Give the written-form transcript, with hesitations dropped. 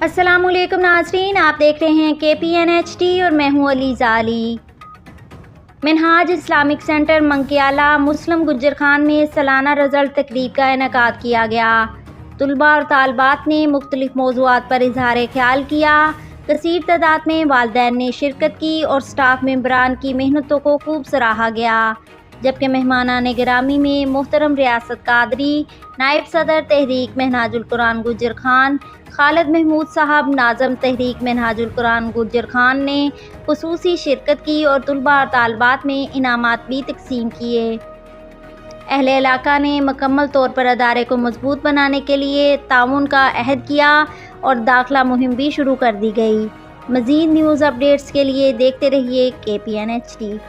अस्सलामुअलैकुम नाज़रीन, आप देख रहे हैं KPNHD और मैं हूँ अलीज़ा अली। मिनहाज इस्लामिक सेंटर मंकियाला मुस्लिम गुज्जर खान में सालाना रिज़ल्ट तकरीब का इनेकाद किया गया। तुलबा और तालबात ने मुख्तलिफ मौज़ूआत पर इज़हार ख्याल किया। कसीर तादाद में वालिदैन ने शिरकत की और स्टाफ मेंबरान की मेहनतों को खूब सराहा गया। जबकि मेहमानान गिरामी में मोहतरम रियासत कादरी, नायब सदर तहरीक मिनहाजुल कुरान गुज्जर खान, खालिद महमूद साहब, नाज़म तहरीक मिनहाजुल कुरान गुज्जर खान ने खुसूसी शिरकत की और तुलबा और तालबात में इनामात भी तकसीम किए। अहले इलाका ने मुकम्मल तौर पर अदारे को मजबूत बनाने के लिए ताउन का अहद किया और दाखिला मुहिम भी शुरू कर दी गई। मज़ीद न्यूज़ अपडेट्स के लिए देखते रहिए KPNHD।